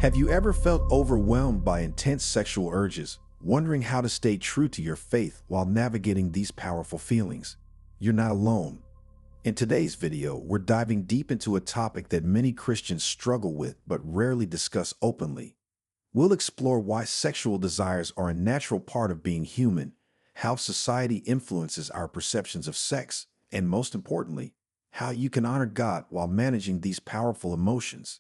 Have you ever felt overwhelmed by intense sexual urges, wondering how to stay true to your faith while navigating these powerful feelings? You're not alone. In today's video, we're diving deep into a topic that many Christians struggle with but rarely discuss openly. We'll explore why sexual desires are a natural part of being human, how society influences our perceptions of sex, and most importantly, how you can honor God while managing these powerful emotions.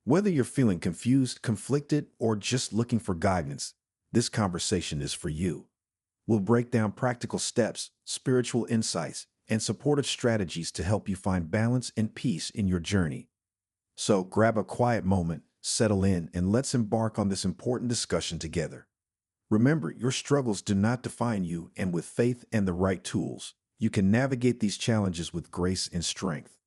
Whether you're feeling confused, conflicted, or just looking for guidance, this conversation is for you. We'll break down practical steps, spiritual insights, and supportive strategies to help you find balance and peace in your journey. So grab a quiet moment, settle in, and let's embark on this important discussion together. Remember, your struggles do not define you, and with faith and the right tools, you can navigate these challenges with grace and strength.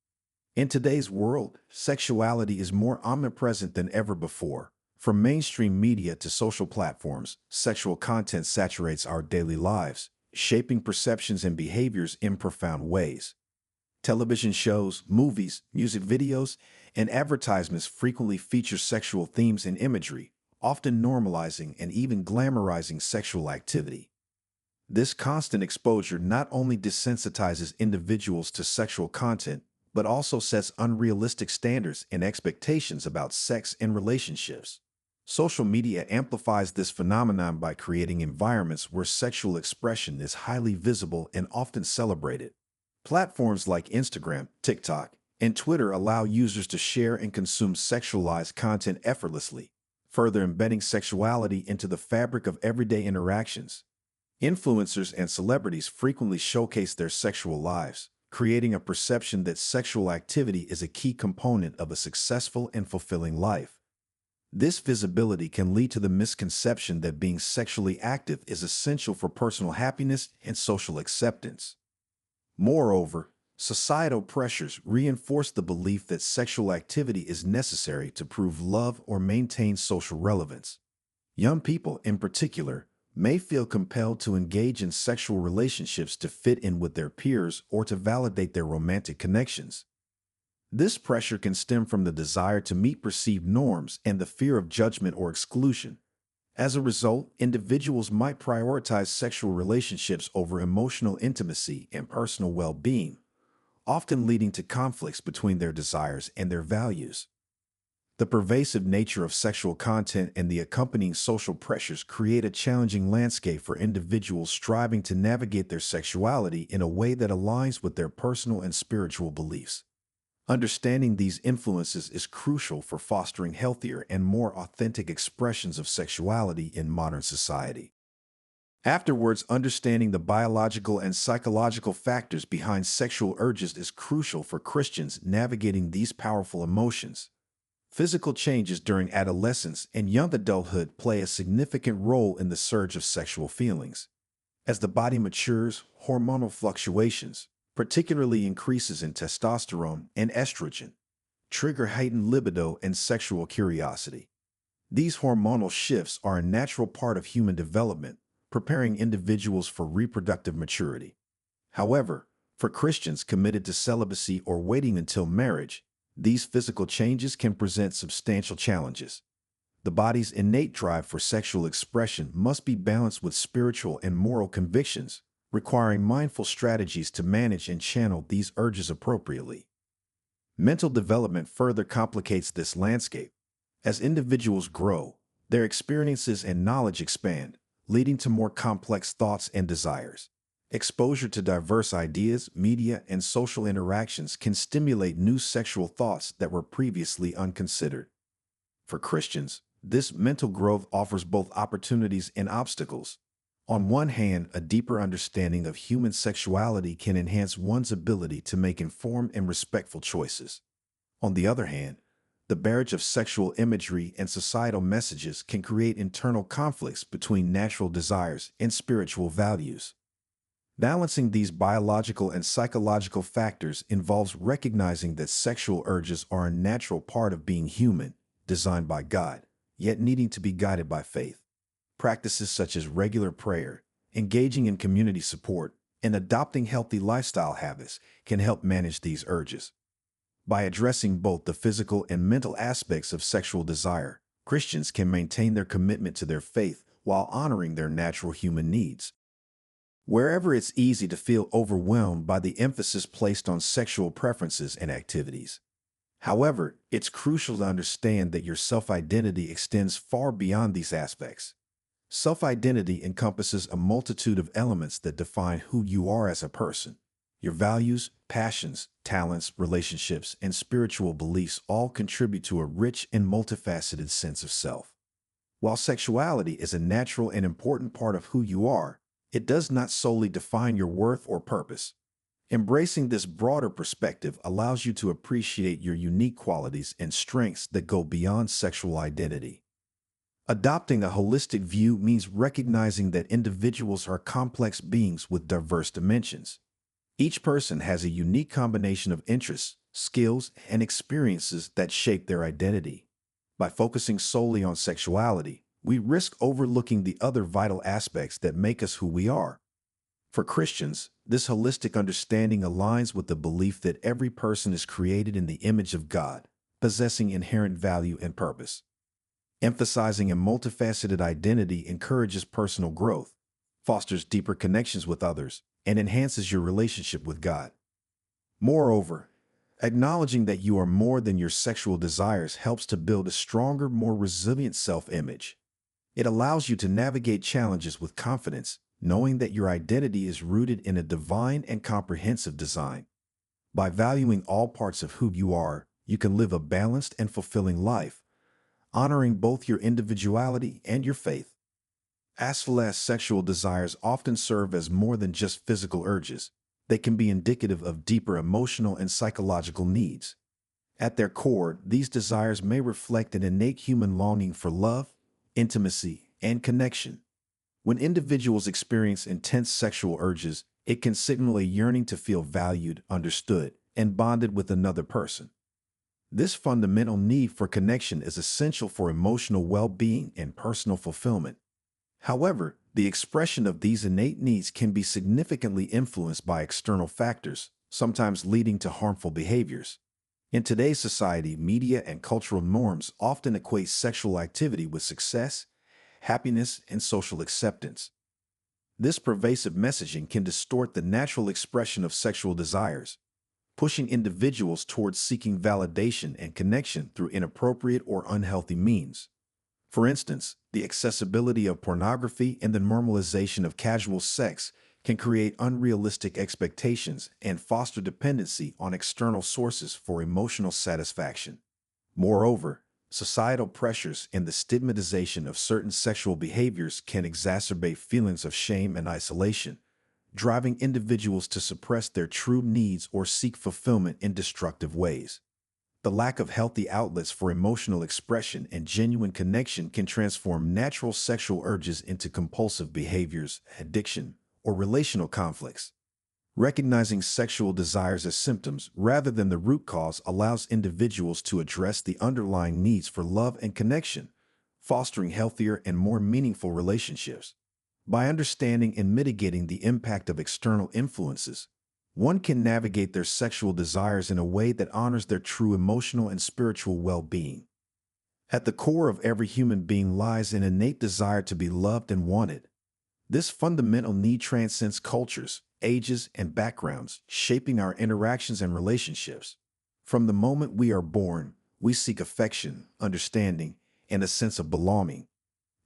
In today's world, sexuality is more omnipresent than ever before. From mainstream media to social platforms, sexual content saturates our daily lives, shaping perceptions and behaviors in profound ways. Television shows, movies, music videos, and advertisements frequently feature sexual themes and imagery, often normalizing and even glamorizing sexual activity. This constant exposure not only desensitizes individuals to sexual content, but also sets unrealistic standards and expectations about sex and relationships. Social media amplifies this phenomenon by creating environments where sexual expression is highly visible and often celebrated. Platforms like Instagram, TikTok, and Twitter allow users to share and consume sexualized content effortlessly, further embedding sexuality into the fabric of everyday interactions. Influencers and celebrities frequently showcase their sexual lives, creating a perception that sexual activity is a key component of a successful and fulfilling life. This visibility can lead to the misconception that being sexually active is essential for personal happiness and social acceptance. Moreover, societal pressures reinforce the belief that sexual activity is necessary to prove love or maintain social relevance. Young people, in particular, may feel compelled to engage in sexual relationships to fit in with their peers or to validate their romantic connections. This pressure can stem from the desire to meet perceived norms and the fear of judgment or exclusion. As a result, individuals might prioritize sexual relationships over emotional intimacy and personal well-being, often leading to conflicts between their desires and their values. The pervasive nature of sexual content and the accompanying social pressures create a challenging landscape for individuals striving to navigate their sexuality in a way that aligns with their personal and spiritual beliefs. Understanding these influences is crucial for fostering healthier and more authentic expressions of sexuality in modern society. Afterwards, understanding the biological and psychological factors behind sexual urges is crucial for Christians navigating these powerful emotions. Physical changes during adolescence and young adulthood play a significant role in the surge of sexual feelings. As the body matures, hormonal fluctuations, particularly increases in testosterone and estrogen, trigger heightened libido and sexual curiosity. These hormonal shifts are a natural part of human development, preparing individuals for reproductive maturity. However, for Christians committed to celibacy or waiting until marriage, these physical changes can present substantial challenges. The body's innate drive for sexual expression must be balanced with spiritual and moral convictions, requiring mindful strategies to manage and channel these urges appropriately. Mental development further complicates this landscape. As individuals grow, their experiences and knowledge expand, leading to more complex thoughts and desires. Exposure to diverse ideas, media, and social interactions can stimulate new sexual thoughts that were previously unconsidered. For Christians, this mental growth offers both opportunities and obstacles. On one hand, a deeper understanding of human sexuality can enhance one's ability to make informed and respectful choices. On the other hand, the barrage of sexual imagery and societal messages can create internal conflicts between natural desires and spiritual values. Balancing these biological and psychological factors involves recognizing that sexual urges are a natural part of being human, designed by God, yet needing to be guided by faith. Practices such as regular prayer, engaging in community support, and adopting healthy lifestyle habits can help manage these urges. By addressing both the physical and mental aspects of sexual desire, Christians can maintain their commitment to their faith while honoring their natural human needs. Wherever it's easy to feel overwhelmed by the emphasis placed on sexual preferences and activities. However, it's crucial to understand that your self-identity extends far beyond these aspects. Self-identity encompasses a multitude of elements that define who you are as a person. Your values, passions, talents, relationships, and spiritual beliefs all contribute to a rich and multifaceted sense of self. While sexuality is a natural and important part of who you are, it does not solely define your worth or purpose. Embracing this broader perspective allows you to appreciate your unique qualities and strengths that go beyond sexual identity. Adopting a holistic view means recognizing that individuals are complex beings with diverse dimensions. Each person has a unique combination of interests, skills, and experiences that shape their identity. By focusing solely on sexuality, we risk overlooking the other vital aspects that make us who we are. For Christians, this holistic understanding aligns with the belief that every person is created in the image of God, possessing inherent value and purpose. Emphasizing a multifaceted identity encourages personal growth, fosters deeper connections with others, and enhances your relationship with God. Moreover, acknowledging that you are more than your sexual desires helps to build a stronger, more resilient self-image. It allows you to navigate challenges with confidence, knowing that your identity is rooted in a divine and comprehensive design. By valuing all parts of who you are, you can live a balanced and fulfilling life, honoring both your individuality and your faith. As for as sexual desires often serve as more than just physical urges. They can be indicative of deeper emotional and psychological needs. At their core, these desires may reflect an innate human longing for love, intimacy, and connection. When individuals experience intense sexual urges, it can signal a yearning to feel valued, understood, and bonded with another person. This fundamental need for connection is essential for emotional well-being and personal fulfillment. However, the expression of these innate needs can be significantly influenced by external factors, sometimes leading to harmful behaviors. In today's society, media and cultural norms often equate sexual activity with success, happiness, and social acceptance. This pervasive messaging can distort the natural expression of sexual desires, pushing individuals towards seeking validation and connection through inappropriate or unhealthy means. For instance, the accessibility of pornography and the normalization of casual sex can create unrealistic expectations and foster dependency on external sources for emotional satisfaction. Moreover, societal pressures and the stigmatization of certain sexual behaviors can exacerbate feelings of shame and isolation, driving individuals to suppress their true needs or seek fulfillment in destructive ways. The lack of healthy outlets for emotional expression and genuine connection can transform natural sexual urges into compulsive behaviors, addiction, or relational conflicts. Recognizing sexual desires as symptoms rather than the root cause allows individuals to address the underlying needs for love and connection, fostering healthier and more meaningful relationships. By understanding and mitigating the impact of external influences, one can navigate their sexual desires in a way that honors their true emotional and spiritual well-being. At the core of every human being lies an innate desire to be loved and wanted. This fundamental need transcends cultures, ages, and backgrounds, shaping our interactions and relationships. From the moment we are born, we seek affection, understanding, and a sense of belonging.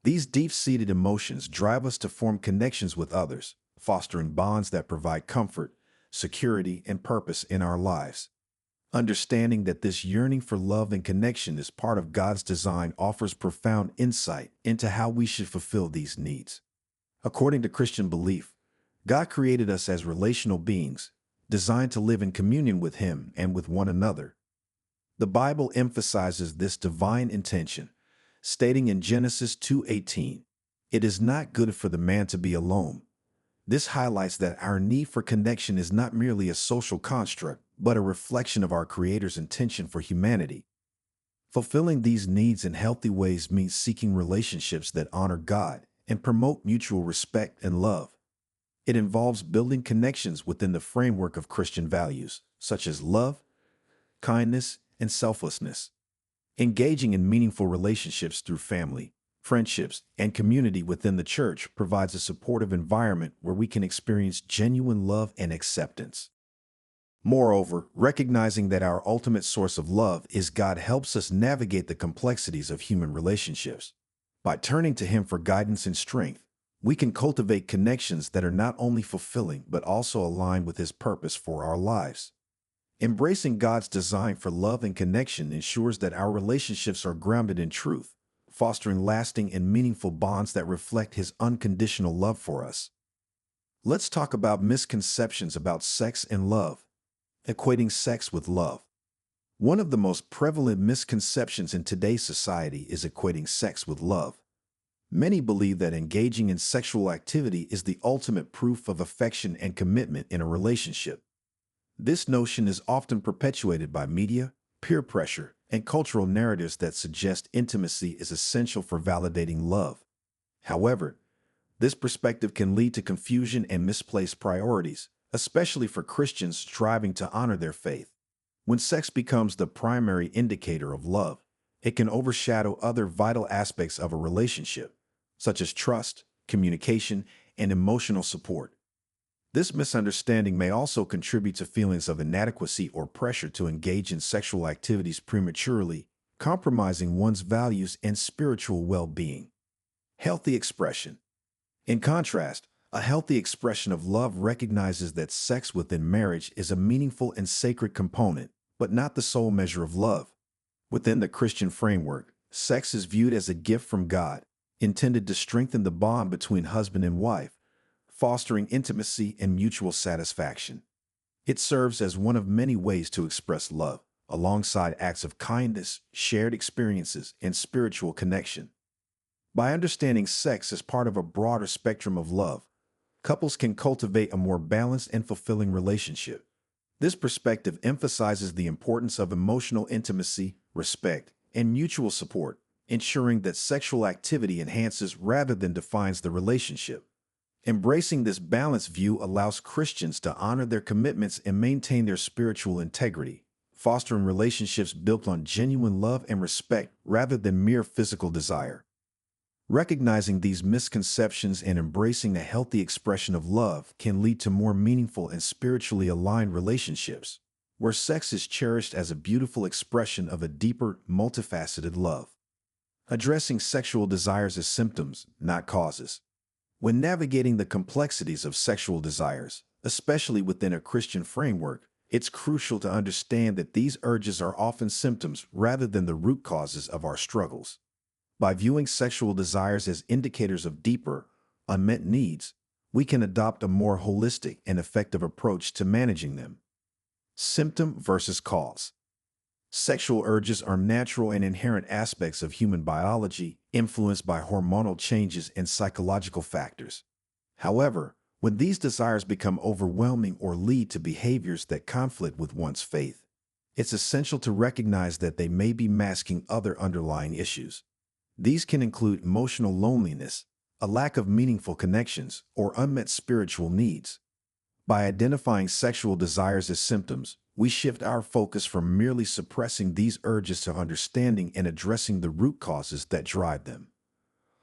These deep-seated emotions drive us to form connections with others, fostering bonds that provide comfort, security, and purpose in our lives. Understanding that this yearning for love and connection is part of God's design offers profound insight into how we should fulfill these needs. According to Christian belief, God created us as relational beings, designed to live in communion with Him and with one another. The Bible emphasizes this divine intention, stating in Genesis 2:18, "It is not good for the man to be alone." This highlights that our need for connection is not merely a social construct, but a reflection of our Creator's intention for humanity. Fulfilling these needs in healthy ways means seeking relationships that honor God and promote mutual respect and love. It involves building connections within the framework of Christian values, such as love, kindness, and selflessness. Engaging in meaningful relationships through family, friendships, and community within the church provides a supportive environment where we can experience genuine love and acceptance. Moreover, recognizing that our ultimate source of love is God helps us navigate the complexities of human relationships. By turning to Him for guidance and strength, we can cultivate connections that are not only fulfilling but also aligned with His purpose for our lives. Embracing God's design for love and connection ensures that our relationships are grounded in truth, fostering lasting and meaningful bonds that reflect His unconditional love for us. Let's talk about misconceptions about sex and love. Equating sex with love. One of the most prevalent misconceptions in today's society is equating sex with love. Many believe that engaging in sexual activity is the ultimate proof of affection and commitment in a relationship. This notion is often perpetuated by media, peer pressure, and cultural narratives that suggest intimacy is essential for validating love. However, this perspective can lead to confusion and misplaced priorities, especially for Christians striving to honor their faith. When sex becomes the primary indicator of love, it can overshadow other vital aspects of a relationship, such as trust, communication, and emotional support. This misunderstanding may also contribute to feelings of inadequacy or pressure to engage in sexual activities prematurely, compromising one's values and spiritual well-being. Healthy expression. In contrast, a healthy expression of love recognizes that sex within marriage is a meaningful and sacred component, but not the sole measure of love. Within the Christian framework, sex is viewed as a gift from God, intended to strengthen the bond between husband and wife, fostering intimacy and mutual satisfaction. It serves as one of many ways to express love, alongside acts of kindness, shared experiences, and spiritual connection. By understanding sex as part of a broader spectrum of love, couples can cultivate a more balanced and fulfilling relationship. This perspective emphasizes the importance of emotional intimacy, respect, and mutual support, ensuring that sexual activity enhances rather than defines the relationship. Embracing this balanced view allows Christians to honor their commitments and maintain their spiritual integrity, fostering relationships built on genuine love and respect rather than mere physical desire. Recognizing these misconceptions and embracing a healthy expression of love can lead to more meaningful and spiritually aligned relationships, where sex is cherished as a beautiful expression of a deeper, multifaceted love. Addressing sexual desires as symptoms, not causes. When navigating the complexities of sexual desires, especially within a Christian framework, it's crucial to understand that these urges are often symptoms rather than the root causes of our struggles. By viewing sexual desires as indicators of deeper, unmet needs, we can adopt a more holistic and effective approach to managing them. Symptom versus cause. Sexual urges are natural and inherent aspects of human biology, influenced by hormonal changes and psychological factors. However, when these desires become overwhelming or lead to behaviors that conflict with one's faith, it's essential to recognize that they may be masking other underlying issues. These can include emotional loneliness, a lack of meaningful connections, or unmet spiritual needs. By identifying sexual desires as symptoms, we shift our focus from merely suppressing these urges to understanding and addressing the root causes that drive them.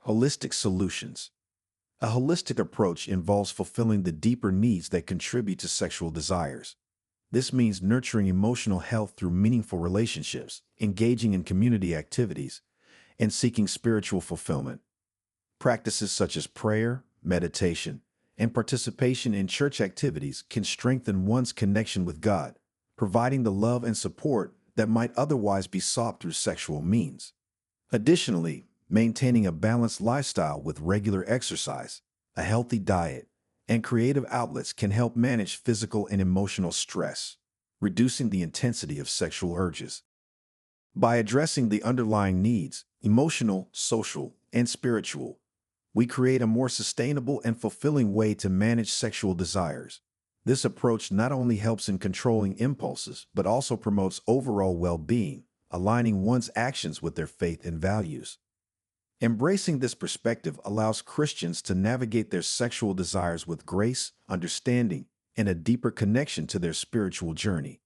Holistic solutions. A holistic approach involves fulfilling the deeper needs that contribute to sexual desires. This means nurturing emotional health through meaningful relationships, engaging in community activities, and seeking spiritual fulfillment. Practices such as prayer, meditation, and participation in church activities can strengthen one's connection with God, providing the love and support that might otherwise be sought through sexual means. Additionally, maintaining a balanced lifestyle with regular exercise, a healthy diet, and creative outlets can help manage physical and emotional stress, reducing the intensity of sexual urges. By addressing the underlying needs, emotional, social, and spiritual, we create a more sustainable and fulfilling way to manage sexual desires. This approach not only helps in controlling impulses, but also promotes overall well-being, aligning one's actions with their faith and values. Embracing this perspective allows Christians to navigate their sexual desires with grace, understanding, and a deeper connection to their spiritual journey.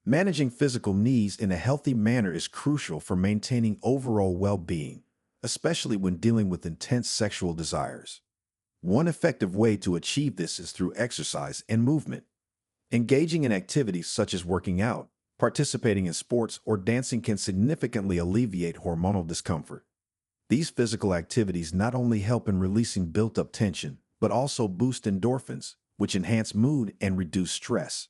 Managing physical needs in a healthy manner is crucial for maintaining overall well-being, especially when dealing with intense sexual desires. One effective way to achieve this is through exercise and movement. Engaging in activities such as working out, participating in sports, or dancing can significantly alleviate hormonal discomfort. These physical activities not only help in releasing built-up tension, but also boost endorphins, which enhance mood and reduce stress.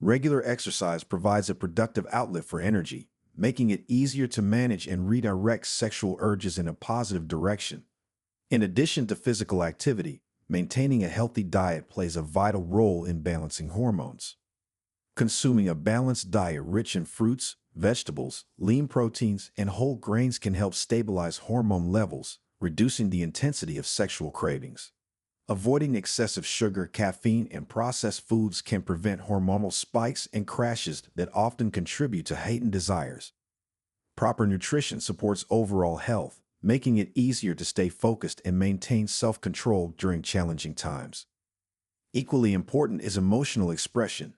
Regular exercise provides a productive outlet for energy, making it easier to manage and redirect sexual urges in a positive direction. In addition to physical activity, maintaining a healthy diet plays a vital role in balancing hormones. Consuming a balanced diet rich in fruits, vegetables, lean proteins, and whole grains can help stabilize hormone levels, reducing the intensity of sexual cravings. Avoiding excessive sugar, caffeine, and processed foods can prevent hormonal spikes and crashes that often contribute to heightened desires. Proper nutrition supports overall health, making it easier to stay focused and maintain self-control during challenging times. Equally important is emotional expression.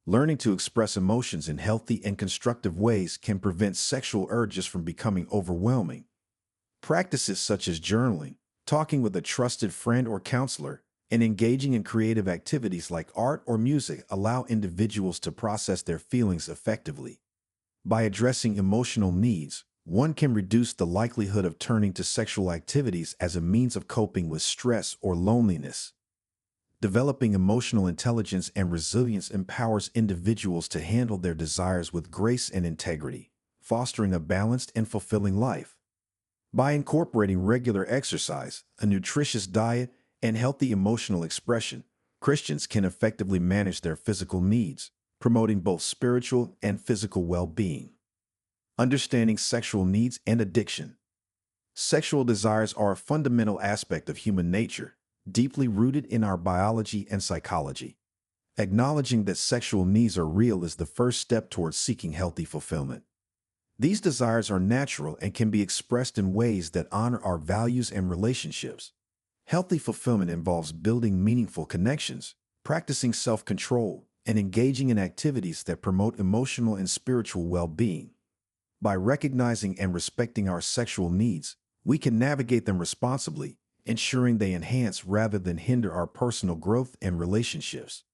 Learning to express emotions in healthy and constructive ways can prevent sexual urges from becoming overwhelming. Practices such as journaling, talking with a trusted friend or counselor, and engaging in creative activities like art or music allow individuals to process their feelings effectively. By addressing emotional needs, one can reduce the likelihood of turning to sexual activities as a means of coping with stress or loneliness. Developing emotional intelligence and resilience empowers individuals to handle their desires with grace and integrity, fostering a balanced and fulfilling life. By incorporating regular exercise, a nutritious diet, and healthy emotional expression, Christians can effectively manage their physical needs, promoting both spiritual and physical well-being. Understanding sexual needs and addiction. Sexual desires are a fundamental aspect of human nature, deeply rooted in our biology and psychology. Acknowledging that sexual needs are real is the first step towards seeking healthy fulfillment. These desires are natural and can be expressed in ways that honor our values and relationships. Healthy fulfillment involves building meaningful connections, practicing self-control, and engaging in activities that promote emotional and spiritual well-being. By recognizing and respecting our sexual needs, we can navigate them responsibly, ensuring they enhance rather than hinder our personal growth and relationships.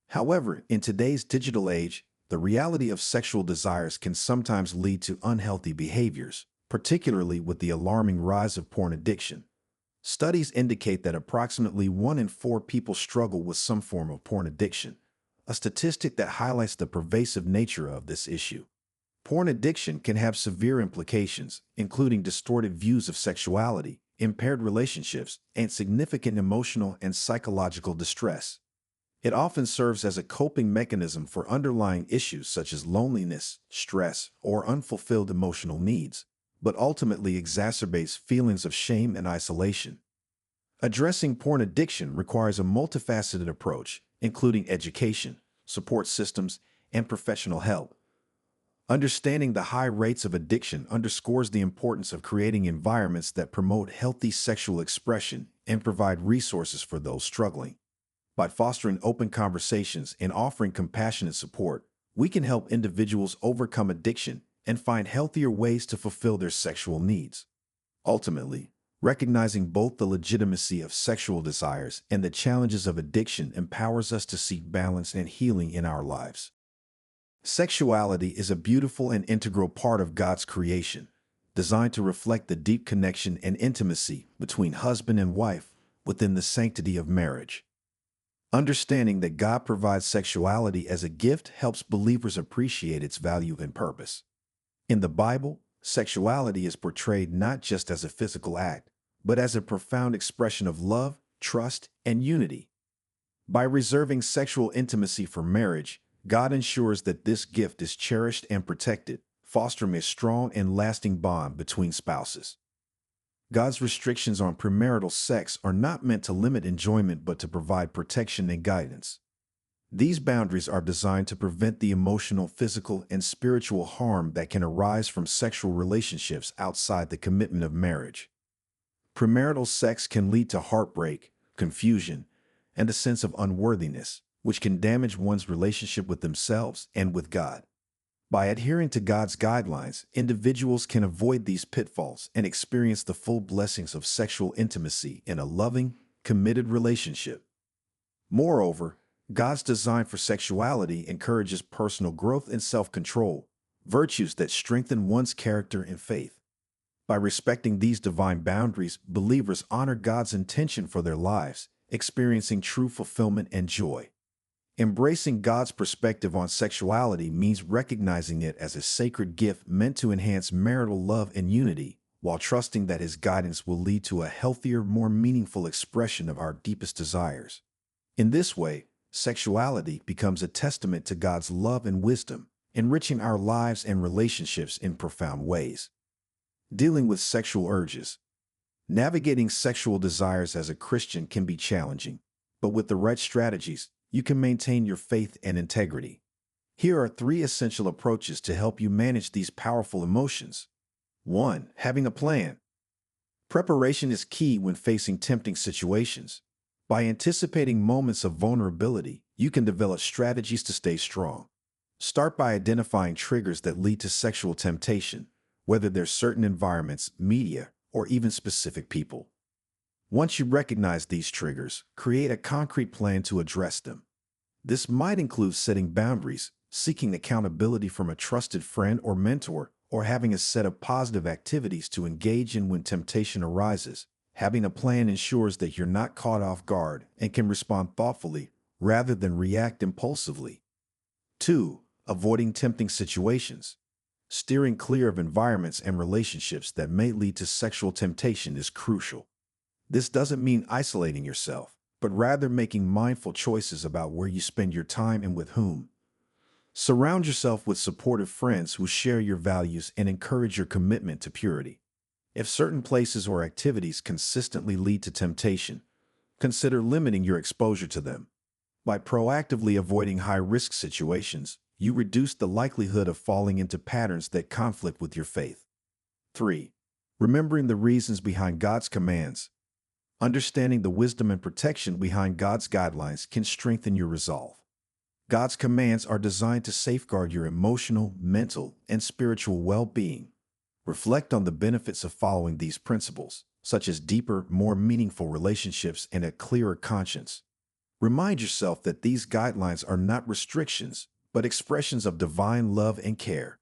However, in today's digital age, the reality of sexual desires can sometimes lead to unhealthy behaviors, particularly with the alarming rise of porn addiction. Studies indicate that approximately 1 in 4 people struggle with some form of porn addiction, a statistic that highlights the pervasive nature of this issue. Porn addiction can have severe implications, including distorted views of sexuality, impaired relationships, and significant emotional and psychological distress. It often serves as a coping mechanism for underlying issues such as loneliness, stress, or unfulfilled emotional needs, but ultimately exacerbates feelings of shame and isolation. Addressing porn addiction requires a multifaceted approach, including education, support systems, and professional help. Understanding the high rates of addiction underscores the importance of creating environments that promote healthy sexual expression and provide resources for those struggling. By fostering open conversations and offering compassionate support, we can help individuals overcome addiction and find healthier ways to fulfill their sexual needs. Ultimately, recognizing both the legitimacy of sexual desires and the challenges of addiction empowers us to seek balance and healing in our lives. Sexuality is a beautiful and integral part of God's creation, designed to reflect the deep connection and intimacy between husband and wife within the sanctity of marriage. Understanding that God provides sexuality as a gift helps believers appreciate its value and purpose. In the Bible, sexuality is portrayed not just as a physical act, but as a profound expression of love, trust, and unity. By reserving sexual intimacy for marriage, God ensures that this gift is cherished and protected, fostering a strong and lasting bond between spouses. God's restrictions on premarital sex are not meant to limit enjoyment but to provide protection and guidance. These boundaries are designed to prevent the emotional, physical, and spiritual harm that can arise from sexual relationships outside the commitment of marriage. Premarital sex can lead to heartbreak, confusion, and a sense of unworthiness, which can damage one's relationship with themselves and with God. By adhering to God's guidelines, individuals can avoid these pitfalls and experience the full blessings of sexual intimacy in a loving, committed relationship. Moreover, God's design for sexuality encourages personal growth and self-control, virtues that strengthen one's character and faith. By respecting these divine boundaries, believers honor God's intention for their lives, experiencing true fulfillment and joy. Embracing God's perspective on sexuality means recognizing it as a sacred gift meant to enhance marital love and unity, while trusting that His guidance will lead to a healthier, more meaningful expression of our deepest desires. In this way, sexuality becomes a testament to God's love and wisdom, enriching our lives and relationships in profound ways. Dealing with sexual urges. Navigating sexual desires as a Christian can be challenging, but with the right strategies, you can maintain your faith and integrity. Here are 3 essential approaches to help you manage these powerful emotions. 1. Having a plan. Preparation is key when facing tempting situations. By anticipating moments of vulnerability, you can develop strategies to stay strong. Start by identifying triggers that lead to sexual temptation, whether they're certain environments, media, or even specific people. Once you recognize these triggers, create a concrete plan to address them. This might include setting boundaries, seeking accountability from a trusted friend or mentor, or having a set of positive activities to engage in when temptation arises. Having a plan ensures that you're not caught off guard and can respond thoughtfully rather than react impulsively. 2. Avoiding tempting situations. Steering clear of environments and relationships that may lead to sexual temptation is crucial. This doesn't mean isolating yourself, but rather making mindful choices about where you spend your time and with whom. Surround yourself with supportive friends who share your values and encourage your commitment to purity. If certain places or activities consistently lead to temptation, consider limiting your exposure to them. By proactively avoiding high-risk situations, you reduce the likelihood of falling into patterns that conflict with your faith. 3. Remembering the reasons behind God's commands. Understanding the wisdom and protection behind God's guidelines can strengthen your resolve. God's commands are designed to safeguard your emotional, mental, and spiritual well-being. Reflect on the benefits of following these principles, such as deeper, more meaningful relationships and a clearer conscience. Remind yourself that these guidelines are not restrictions, but expressions of divine love and care.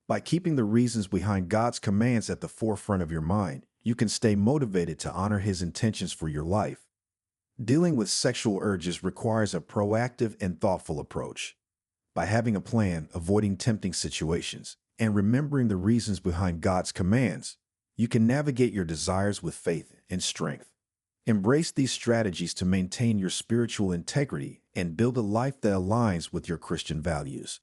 By keeping the reasons behind God's commands at the forefront of your mind, you can stay motivated to honor His intentions for your life. Dealing with sexual urges requires a proactive and thoughtful approach. By having a plan, avoiding tempting situations, and remembering the reasons behind God's commands, you can navigate your desires with faith and strength. Embrace these strategies to maintain your spiritual integrity and build a life that aligns with your Christian values.